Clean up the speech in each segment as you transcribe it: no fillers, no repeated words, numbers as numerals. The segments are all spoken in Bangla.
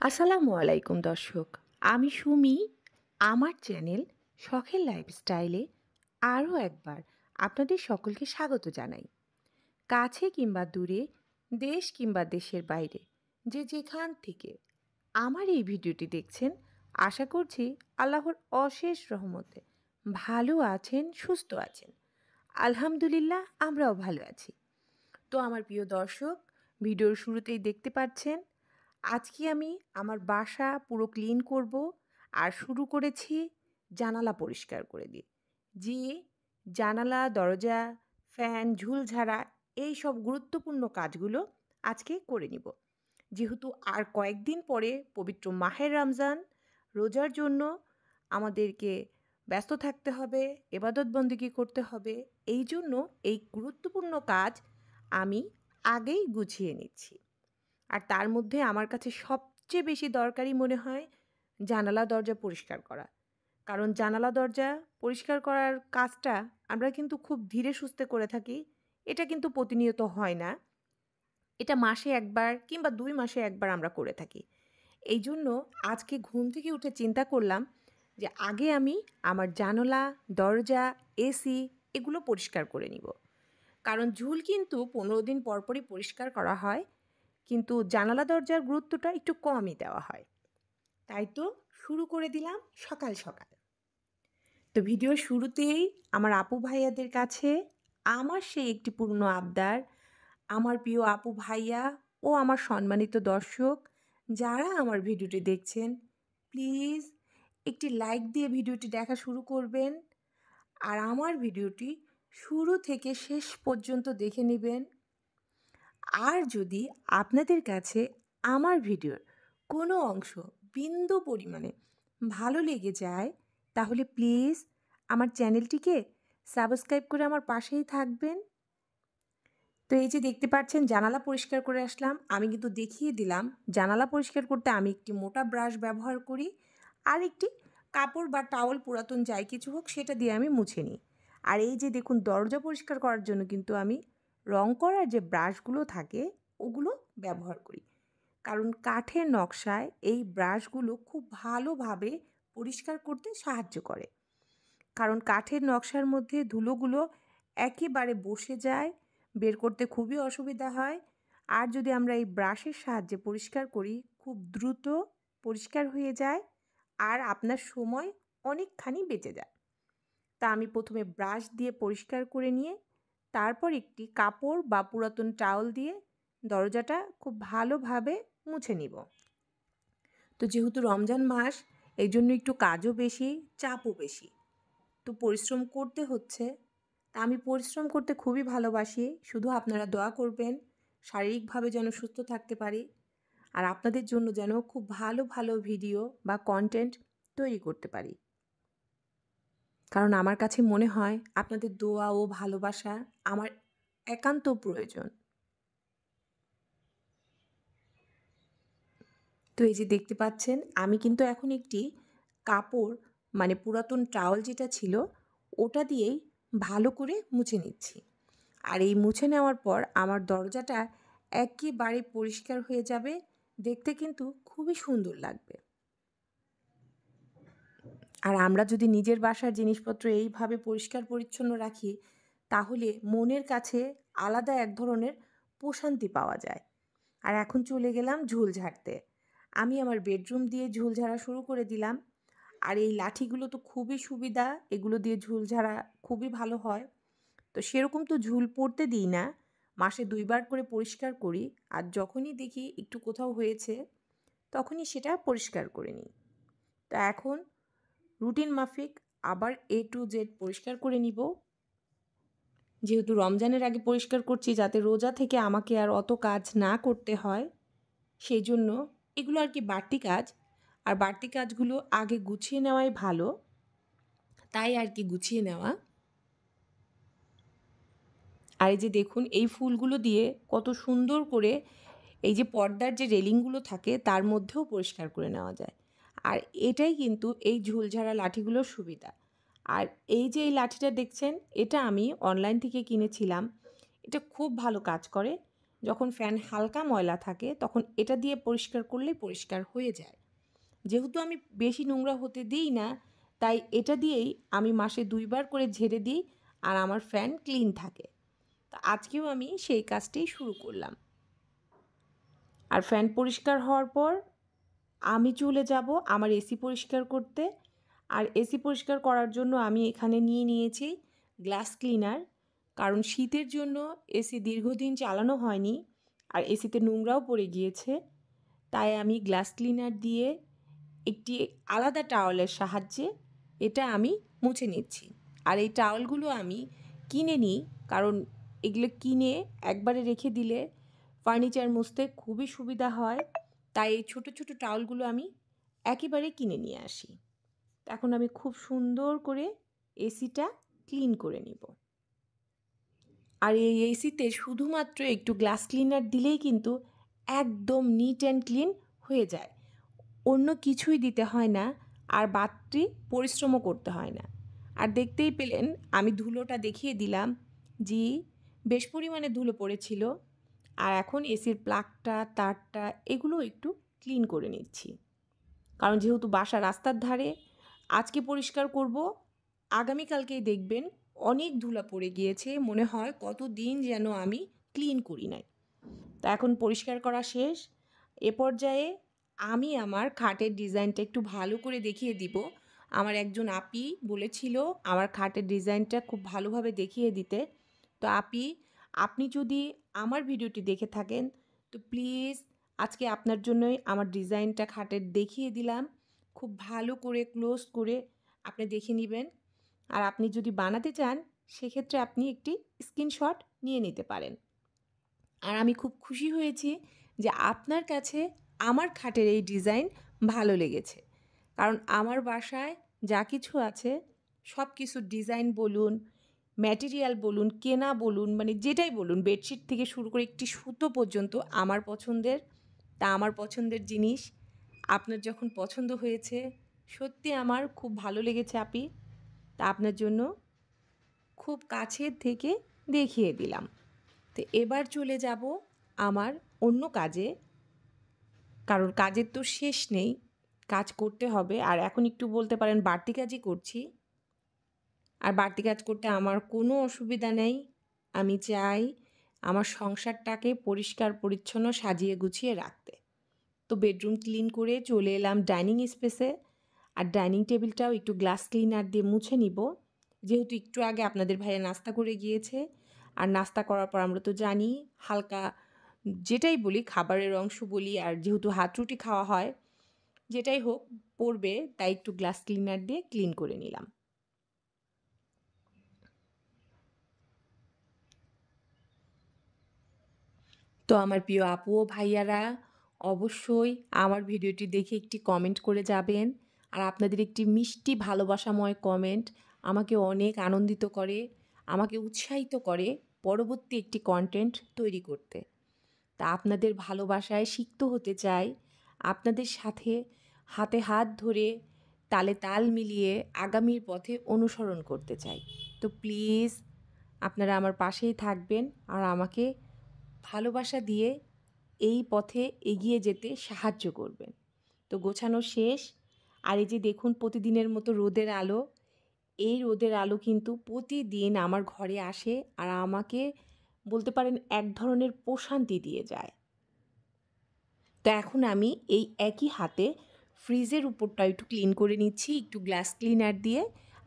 আসসালামু আলাইকুম দর্শক, আমি সুমি। আমার চ্যানেল শখের লাইফস্টাইলে আরও একবার আপনাদের সকলকে স্বাগত জানাই। কাছে কিংবা দূরে, দেশ কিংবা দেশের বাইরে, যে যেখান থেকে আমার এই ভিডিওটি দেখছেন, আশা করছি আল্লাহর অশেষ রহমতে ভালো আছেন, সুস্থ আছেন। আলহামদুলিল্লাহ, আমরাও ভালো আছি। তো আমার প্রিয় দর্শক, ভিডিওর শুরুতেই দেখতে পাচ্ছেন আজকে আমি আমার বাসা পুরো ক্লিন করব। আর শুরু করেছি জানালা পরিষ্কার করে দিয়ে, যে জানালা, দরজা, ফ্যান, ঝুলঝাড়া এই সব গুরুত্বপূর্ণ কাজগুলো আজকে করে নিব। যেহেতু আর কয়েকদিন পরে পবিত্র মাহে রমজান, রোজার জন্য আমাদেরকে ব্যস্ত থাকতে হবে, এবাদত বন্দেগী করতে হবে। এই জন্য এই গুরুত্বপূর্ণ কাজ আমি আগেই গুছিয়ে নিচ্ছি। আর তার মধ্যে আমার কাছে সবচেয়ে বেশি দরকারি মনে হয় জানালা দরজা পরিষ্কার করা। কারণ জানালা দরজা পরিষ্কার করার কাজটা আমরা কিন্তু খুব ধীরে সুস্থে করে থাকি। এটা কিন্তু প্রতিনিয়ত হয় না। এটা মাসে একবার কিংবা ২ মাসে একবার আমরা করে থাকি। এই জন্য আজকে ঘুম থেকে উঠে চিন্তা করলাম যে আগে আমি আমার জানালা, দরজা, এসি এগুলো পরিষ্কার করে নিব। কারণ ঝুল কিন্তু ১৫ দিন পরপরই পরিষ্কার করা হয়, কিন্তু জানালা দরজার গুরুত্বটা একটু কমই দেওয়া হয়। তাই তো শুরু করে দিলাম সকাল সকাল। তো ভিডিওর শুরুতেই আমার আপু ভাইয়াদের কাছে আমার সেই একটি পুরনো আবদার, আমার প্রিয় আপু ভাইয়া ও আমার সম্মানিত দর্শক যারা আমার ভিডিওটি দেখছেন, প্লিজ একটি লাইক দিয়ে ভিডিওটি দেখা শুরু করবেন। আর আমার ভিডিওটি শুরু থেকে শেষ পর্যন্ত দেখে নেবেন। আর যদি আপনাদের কাছে আমার ভিডিওর কোনো অংশ বিন্দু পরিমাণে ভালো লেগে যায়, তাহলে প্লিজ আমার চ্যানেলটিকে সাবস্ক্রাইব করে আমার পাশেই থাকবেন। তো এই যে দেখতে পাচ্ছেন জানালা পরিষ্কার করে আসলাম। আমি কিন্তু দেখিয়ে দিলাম জানালা পরিষ্কার করতে আমি একটি মোটা ব্রাশ ব্যবহার করি, আর একটি কাপড় বা টাওয়াল, পুরাতন যাই কিছু হোক সেটা দিয়ে আমি মুছে নিই। আর এই যে দেখুন দরজা পরিষ্কার করার জন্য কিন্তু আমি রং করার যে ব্রাশগুলো থাকে ওগুলো ব্যবহার করি। কারণ কাঠের নকশায় এই ব্রাশগুলো খুব ভালোভাবে পরিষ্কার করতে সাহায্য করে। কারণ কাঠের নকশার মধ্যে ধুলোগুলো একেবারে বসে যায়, বের করতে খুবই অসুবিধা হয়। আর যদি আমরা এই ব্রাশের সাহায্যে পরিষ্কার করি, খুব দ্রুত পরিষ্কার হয়ে যায় আর আপনার সময় অনেকখানি বেঁচে যায়। তা আমি প্রথমে ব্রাশ দিয়ে পরিষ্কার করে নিয়ে তারপর একটি কাপড় বা পুরাতন টাওয়াল দিয়ে দরজাটা খুব ভালোভাবে মুছে নিব। তো যেহেতু রমজান মাস, এই জন্য একটু কাজও বেশি, চাপও বেশি। তো পরিশ্রম করতে হচ্ছে। তা আমি পরিশ্রম করতে খুবই ভালোবাসি। শুধু আপনারা দোয়া করবেন শারীরিকভাবে যেন সুস্থ থাকতে পারি, আর আপনাদের জন্য যেন খুব ভালো ভালো ভিডিও বা কন্টেন্ট তৈরি করতে পারি। কারণ আমার কাছে মনে হয় আপনাদের দোয়া ও ভালোবাসা আমার একান্ত প্রয়োজন। তো এই যে দেখতে পাচ্ছেন আমি কিন্তু এখন একটি কাপড়, মানে পুরাতন টাওয়াল যেটা ছিল ওটা দিয়েই ভালো করে মুছে নিচ্ছি। আর এই মুছে নেওয়ার পর আমার দরজাটা একেবারে পরিষ্কার হয়ে যাবে, দেখতে কিন্তু খুবই সুন্দর লাগবে। আর আমরা যদি নিজের বাসার জিনিসপত্র এইভাবে পরিষ্কার পরিচ্ছন্ন রাখি, তাহলে মনের কাছে আলাদা এক ধরনের প্রশান্তি পাওয়া যায়। আর এখন চলে গেলাম ঝুল ঝাড়তে। আমি আমার বেডরুম দিয়ে ঝুল ঝাড়া শুরু করে দিলাম। আর এই লাঠিগুলো তো খুবই সুবিধা, এগুলো দিয়ে ঝুল ঝাড়া খুবই ভালো হয়। তো সেরকম তো ঝুল পড়তে দিই না, মাসে ২ বার করে পরিষ্কার করি। আর যখনই দেখি একটু কোথাও হয়েছে তখনই সেটা পরিষ্কার করে নিই। তো এখন রুটিন মাফিক আবার A to Z পরিষ্কার করে নিব। যেহেতু রমজানের আগে পরিষ্কার করছি যাতে রোজা থেকে আমাকে আর অত কাজ না করতে হয়, সেই জন্য এগুলো আর কি বাড়তি কাজ। আর বাড়তি কাজগুলো আগে গুছিয়ে নেওয়াই ভালো, তাই আর কি গুছিয়ে নেওয়া। আর এই যে দেখুন এই ফুলগুলো দিয়ে কত সুন্দর করে এই যে পর্দার যে রেলিংগুলো থাকে তার মধ্যেও পরিষ্কার করে নেওয়া যায়। আর এটাই কিন্তু এই ঝুলঝাড়া লাঠিগুলোর সুবিধা। আর এই যে এই লাঠিটা দেখছেন, এটা আমি অনলাইন থেকে কিনেছিলাম। এটা খুব ভালো কাজ করে। যখন ফ্যান হালকা ময়লা থাকে তখন এটা দিয়ে পরিষ্কার করলেই পরিষ্কার হয়ে যায়। যেহেতু আমি বেশি নোংরা হতে দিই না, তাই এটা দিয়েই আমি মাসে 2 বার করে ঝেড়ে দিই আর আমার ফ্যান ক্লিন থাকে। তো আজকেও আমি সেই কাজটাই শুরু করলাম। আর ফ্যান পরিষ্কার হওয়ার পর আমি চলে যাব আমার এসি পরিষ্কার করতে। আর এসি পরিষ্কার করার জন্য আমি এখানে নিয়ে নিয়েছি গ্লাস ক্লিনার। কারণ শীতের জন্য এসি দীর্ঘদিন চালানো হয়নি আর এসিতে নোংরাও পড়ে গিয়েছে। তাই আমি গ্লাস ক্লিনার দিয়ে একটি আলাদা টাওয়ালের সাহায্যে এটা আমি মুছে নিচ্ছি। আর এই টাওয়ালগুলো আমি কিনে নিই, কারণ এগুলো কিনে একবারে রেখে দিলে ফার্নিচার মুছতে খুবই সুবিধা হয়। তাই এই ছোটো ছোটো টাওয়ালগুলো আমি একেবারে কিনে নিয়ে আসি। এখন আমি খুব সুন্দর করে এসিটা ক্লিন করে নিব। আর এই এসিতে শুধুমাত্র একটু গ্লাস ক্লিনার দিলেই কিন্তু একদম নিট অ্যান্ড ক্লিন হয়ে যায়। অন্য কিছুই দিতে হয় না, আর বাড়তি পরিশ্রমও করতে হয় না। আর দেখতেই পেলেন আমি ধুলোটা দেখিয়ে দিলাম, জি বেশ পরিমাণে ধুলো পড়েছিল। আর এখন এসির প্লাগটা, তারটা এগুলো একটু ক্লিন করে নিচ্ছি। কারণ যেহেতু বাসা রাস্তার ধারে, আজকে পরিষ্কার করব, আগামীকালকেই দেখবেন অনেক ধুলা পড়ে গিয়েছে, মনে হয় কতদিন যেন আমি ক্লিন করি নাই। তা এখন পরিষ্কার করা শেষ। এ পর্যায়ে আমি আমার খাটের ডিজাইনটা একটু ভালো করে দেখিয়ে দিব। আমার একজন আপি বলেছিল আমার খাটের ডিজাইনটা খুব ভালোভাবে দেখিয়ে দিতে। তো আপি, আপনি যদি আমার ভিডিওটি দেখে থাকেন তো প্লিজ আজকে আপনার জন্যই আমার ডিজাইনটা খাটের দেখিয়ে দিলাম। খুব ভালো করে ক্লোজ করে আপনি দেখে নেবেন। আর আপনি যদি বানাতে চান সেক্ষেত্রে আপনি একটি স্ক্রিনশট নিয়ে নিতে পারেন। আর আমি খুব খুশি হয়েছি যে আপনার কাছে আমার খাটের এই ডিজাইন ভালো লেগেছে। কারণ আমার বাসায় যা কিছু আছে সব কিছুর ডিজাইন বলুন, ম্যাটেরিয়াল বলুন, কেনা বলুন, মানে যেটাই বলুন, বেডশিট থেকে শুরু করে একটি সুতো পর্যন্ত আমার পছন্দের। তা আমার পছন্দের জিনিস আপনার যখন পছন্দ হয়েছে, সত্যি আমার খুব ভালো লেগেছে আপি। তা আপনার জন্য খুব কাছের থেকে দেখিয়ে দিলাম। তো এবার চলে যাব আমার অন্য কাজে, কারণ কাজের তো শেষ নেই, কাজ করতে হবে। আর এখন একটু বলতে পারেন বাড়তি কাজই করছি। আর বাড়তি কাজ করতে আমার কোনো অসুবিধা নেই। আমি চাই আমার সংসারটাকে পরিষ্কার পরিচ্ছন্ন সাজিয়ে গুছিয়ে রাখতে। তো বেডরুম ক্লিন করে চলে এলাম ডাইনিং স্পেসে। আর ডাইনিং টেবিলটাও একটু গ্লাস ক্লিনার দিয়ে মুছে নিব, যেহেতু একটু আগে আপনাদের ভাইয়া নাস্তা করে গিয়েছে। আর নাস্তা করার পর আমরা তো জানি হালকা, যেটাই বলি খাবারের অংশ বলি, আর যেহেতু হাত রুটি খাওয়া হয়, যেটাই হোক পড়বে, তাই একটু গ্লাস ক্লিনার দিয়ে ক্লিন করে নিলাম। তো আমার প্রিয় আপু ও ভাইয়ারা, অবশ্যই আমার ভিডিওটি দেখে একটি কমেন্ট করে যাবেন। আর আপনাদের একটি মিষ্টি ভালোবাসাময় কমেন্ট আমাকে অনেক আনন্দিত করে, আমাকে উৎসাহিত করে পরবর্তী একটি কন্টেন্ট তৈরি করতে। তা আপনাদের ভালোবাসায় সিক্ত হতে চাই, আপনাদের সাথে হাতে হাত ধরে তালে তাল মিলিয়ে আগামীর পথে অনুসরণ করতে চাই। তো প্লিজ আপনারা আমার পাশেই থাকবেন আর আমাকে ভালোবাসা দিয়ে এই পথে এগিয়ে যেতে সাহায্য করবেন। তো গোছানো শেষ। আর এই যে দেখুন প্রতিদিনের মতো রোদের আলো, এই রোদের আলো কিন্তু প্রতিদিন আমার ঘরে আসে আর আমাকে বলতে পারেন এক ধরনের প্রশান্তি দিয়ে যায়। তো এখন আমি এই একই হাতে ফ্রিজের উপরটা একটু ক্লিন করে নিচ্ছি একটু গ্লাস ক্লিনার দিয়ে।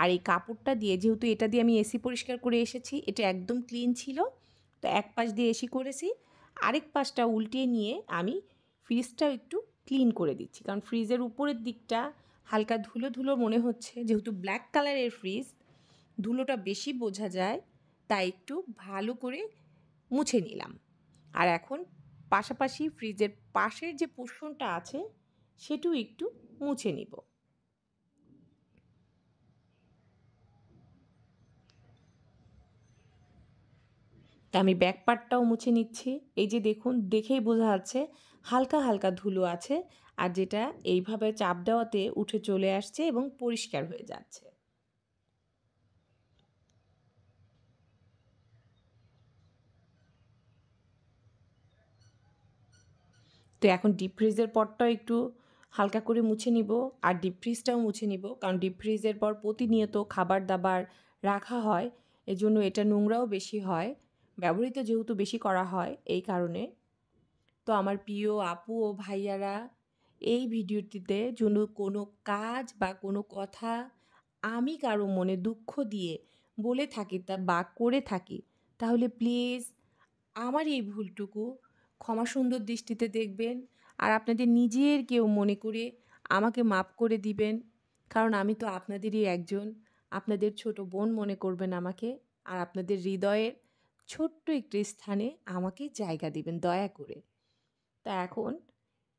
আর এই কাপড়টা দিয়ে, যেহেতু এটা দিয়ে আমি এসি পরিষ্কার করে এসেছি, এটা একদম ক্লিন ছিল, তো এক পাশ দিয়ে এসি করেছি, আরেক পাশটা উল্টিয়ে নিয়ে আমি ফ্রিজটাও একটু ক্লিন করে দিচ্ছি। কারণ ফ্রিজের উপরের দিকটা হালকা ধুলো ধুলো মনে হচ্ছে, যেহেতু ব্ল্যাক কালারের ফ্রিজ ধুলোটা বেশি বোঝা যায়, তাই একটু ভালো করে মুছে নিলাম। আর এখন পাশাপাশি ফ্রিজের পাশের যে পোর্শনটা আছে সেটাও একটু মুছে নিব। তা আমি ব্যাক পার্টটাও মুছে নিচ্ছি। এই যে দেখুন, দেখেই বোঝা যাচ্ছে হালকা হালকা ধুলো আছে, আর যেটা এইভাবে চাপ দেওয়াতে উঠে চলে আসছে এবং পরিষ্কার হয়ে যাচ্ছে। তো এখন ডিপ ফ্রিজের পরটাও একটু হালকা করে মুছে নিব, আর ডিপ ফ্রিজটাও মুছে নিব, কারণ ডিপ ফ্রিজের পর প্রতিনিয়ত খাবার দাবার রাখা হয়, এজন্য এটা নোংরাও বেশি হয়, ব্যবহৃত যেহেতু বেশি করা হয় এই কারণে। তো আমার প্রিয় আপু ও ভাইয়ারা, এই ভিডিওটিতে যদি কোনো কাজ বা কোনো কথা আমি কারো মনে দুঃখ দিয়ে বলে থাকি বা করে থাকি, তাহলে প্লিজ আমার এই ভুলটুকু ক্ষমা সুন্দর দৃষ্টিতে দেখবেন, আর আপনাদের নিজের কেউ মনে করে আমাকে মাপ করে দিবেন, কারণ আমি তো আপনাদেরই একজন। আপনাদের ছোট বোন মনে করবেন আমাকে, আর আপনাদের হৃদয়ের ছোট্ট একটি স্থানে আমাকে জায়গা দিবেন দয়া করে। তা এখন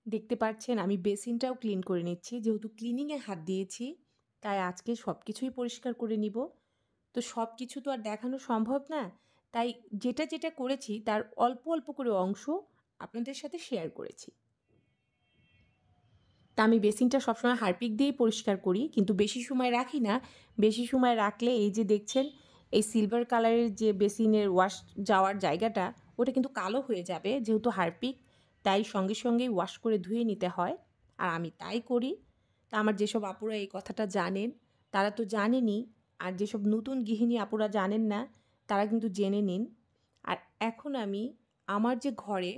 দেখতে পাচ্ছেন আমি বেসিনটাও ক্লিন করে নিচ্ছি, যেহেতু ক্লিনিংয়ে হাত দিয়েছি তাই আজকে সব কিছুই পরিষ্কার করে নিব। তো সব কিছু তো আর দেখানো সম্ভব না, তাই যেটা যেটা করেছি তার অল্প অল্প করে অংশ আপনাদের সাথে শেয়ার করেছি। তা আমি বেসিনটা সবসময় হারপিক দিয়েই পরিষ্কার করি, কিন্তু বেশি সময় রাখি না। বেশি সময় রাখলে এই যে দেখছেন এই সিলভার কালারের যে বেসিনের ওয়াশ যাওয়ার জায়গাটা, ওটা কিন্তু কালো হয়ে যাবে যেহেতু হারপিক, তাই সঙ্গে সঙ্গেই ওয়াশ করে ধুয়ে নিতে হয়, আর আমি তাই করি। তা আমার যেসব আপুরা এই কথাটা জানেন তারা তো জানেনই, আর যেসব নতুন গৃহিণী আপুরা জানেন না তারা কিন্তু জেনে নিন। আর এখন আমি আমার যে ঘরে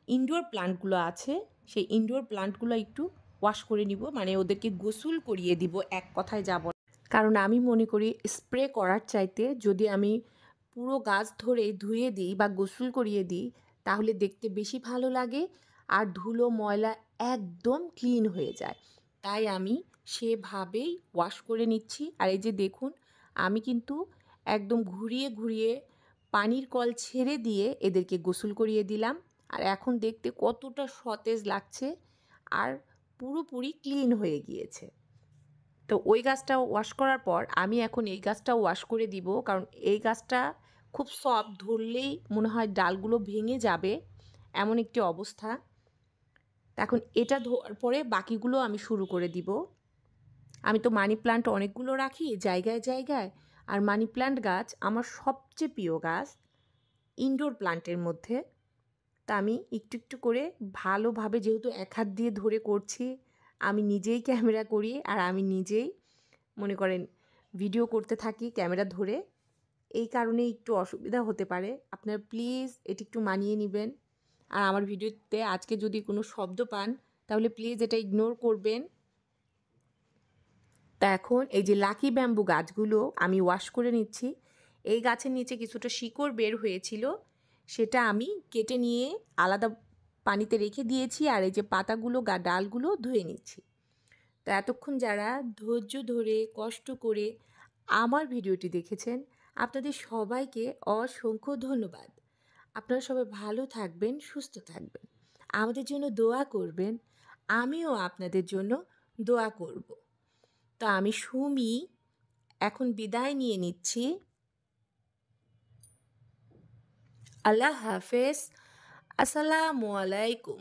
ইনডোর প্লান্টগুলো আছে সেই ইনডোর প্লান্টগুলো একটু ওয়াশ করে নিব, মানে ওদেরকে গোসল করিয়ে দিব, এক কথায় যাব না। কারণ আমি মনে করি স্প্রে করার চাইতে যদি আমি পুরো গাছ ধরে ধুয়ে দিই বা গোসল করিয়ে দিই তাহলে দেখতে বেশি ভালো লাগে, আর ধুলো ময়লা একদম ক্লিন হয়ে যায়। তাই আমি সেভাবেই ওয়াশ করে নিচ্ছি। আর এই যে দেখুন আমি কিন্তু একদম ঘুরিয়ে ঘুরিয়ে পানির কল ছেড়ে দিয়ে এদেরকে গোসল করিয়ে দিলাম, আর এখন দেখতে কতটা সতেজ লাগছে, আর পুরোপুরি ক্লিন হয়ে গিয়েছে। তো ওই গাছটা ওয়াশ করার পর আমি এখন এই গাছটাও ওয়াশ করে দিব, কারণ এই গাছটা খুব সফট, ধরলেই মনে হয় ডালগুলো ভেঙে যাবে এমন একটি অবস্থা। এখন এটা ধোয়ার পরে বাকিগুলো আমি শুরু করে দিব। আমি তো মানি প্লান্ট অনেকগুলো রাখি জায়গায় জায়গায়, আর মানি প্লান্ট গাছ আমার সবচেয়ে প্রিয় গাছ ইনডোর প্লান্টের মধ্যে। তা আমি একটু একটু করে ভালোভাবে, যেহেতু এক হাত দিয়ে ধরে করছি, আমি নিজেই ক্যামেরা করি আর আমি নিজেই মনে করেন ভিডিও করতে থাকি ক্যামেরা ধরে, এই কারণে একটু অসুবিধা হতে পারে। আপনারা প্লিজ এটি একটু মানিয়ে নেবেন, আর আমার ভিডিওতে আজকে যদি কোনো শব্দ পান তাহলে প্লিজ এটা ইগনোর করবেন। তা এখন এই যে লাকি ব্যাম্বু গাছগুলো আমি ওয়াশ করে নিচ্ছি। এই গাছের নিচে কিছুটা শিকড় বের হয়েছিল, সেটা আমি কেটে নিয়ে আলাদা পানিতে রেখে দিয়েছি, আর এই যে পাতাগুলো ডালগুলো ধুয়ে নিচ্ছি। তো এতক্ষণ যারা ধৈর্য ধরে কষ্ট করে আমার ভিডিওটি দেখেছেন আপনাদের সবাইকে অসংখ্য ধন্যবাদ। আপনারা সবাই ভালো থাকবেন, সুস্থ থাকবেন, আমাদের জন্য দোয়া করবেন, আমিও আপনাদের জন্য দোয়া করব। তা আমি সুমি এখন বিদায় নিয়ে নিচ্ছি। আল্লাহ হাফেজ। আসসালামু আলাইকুম।